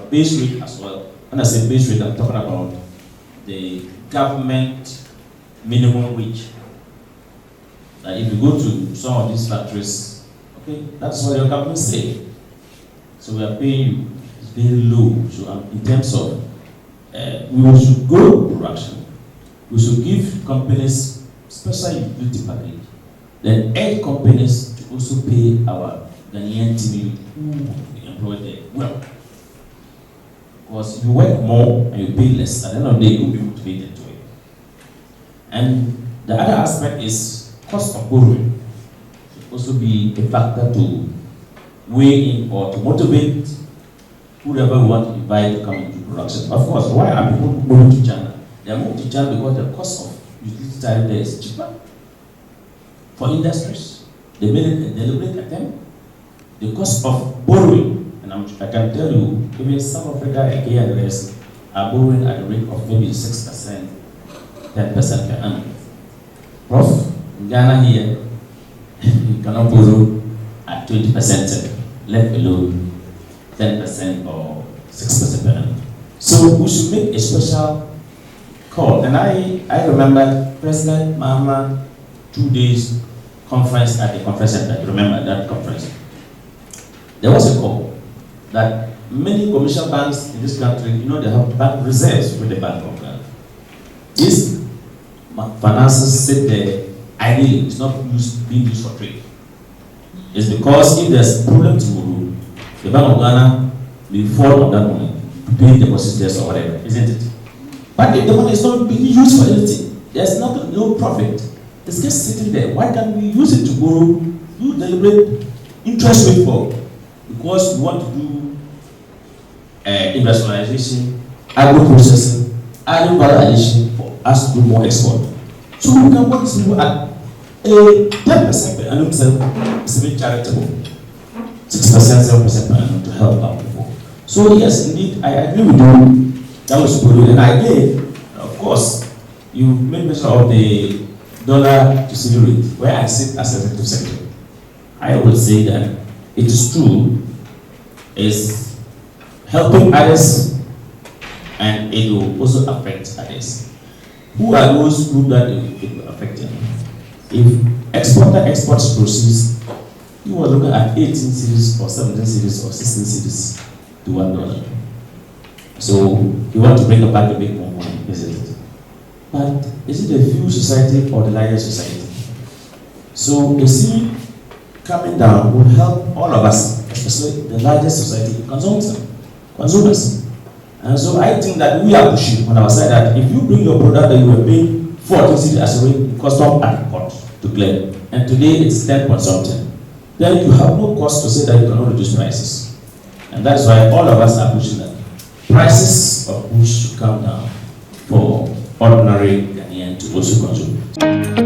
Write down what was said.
base rate as well. When I say base rate, I'm talking about the government minimum wage. If you go to some of these factories, okay, that's what your government say. So we are paying you. It's very low. So in terms of, we should go to production. We should give companies special utility package. Then aid companies to also pay our Ghanaian team who employ there well. Because if you work more and you pay less, at the end of the day, you'll be motivated to it. And the other aspect is cost of borrowing. Should also be a factor to weigh in or to motivate whoever we want to invite to come into production. Of course, why are people moving to China? They are moving to China because the cost of utility tariff there is cheaper for industries. They made it a deliberate attempt. The cost of borrowing, and I can tell you, even South Africa, again, and the rest are borrowing at a rate of maybe 6%, 10% per annum. Prof, in Ghana here, you cannot borrow at 20%, let alone 10% or 6% per annum. So we should make a special call. And I remember President Mahama 2 days conference at the conference center. Remember that conference? There was a call that many commercial banks in this country, they have bank reserves with the Bank of Ghana. These finances sit there ideally, it's not being used for trade. It's because if there's a problem tomorrow, the Bank of Ghana will fall on that money to pay depositors or whatever, isn't it? But if the money is not being used for anything, there's no profit. It's just sitting there. Why can't we use it to borrow, do deliberate interest rate for? Because we want to do industrialization, agro-processing, adding value addition for us to do more export. So we can work this at a 10% per annum, it's a bit charitable. 6%, 7% per annum to help out people. So yes, indeed, I agree with you. That was good. And again, of course, you made mention of the dollar to cedi rate, where I sit as executive secretary. I would say that it is true, is helping others, and it will also affect others. Who are those groups that it will affect them? If exporter exports proceeds, you are looking at 18 cedis or 17 cedis or 16 cedis to $1. So you want to bring about a bit more money, isn't it? But is it a few society or the larger society? So the cedi coming down will help all of us, especially the largest society, consumers. And so I think that we are pushing on our side that if you bring your product that you were paying 14 cedi as a rate, custom at the port to clear, and today it's 10 point something, then you have no cost to say that you cannot reduce prices. And that's why all of us are pushing that prices of goods should come down for ordinary Ghanaian to also consume.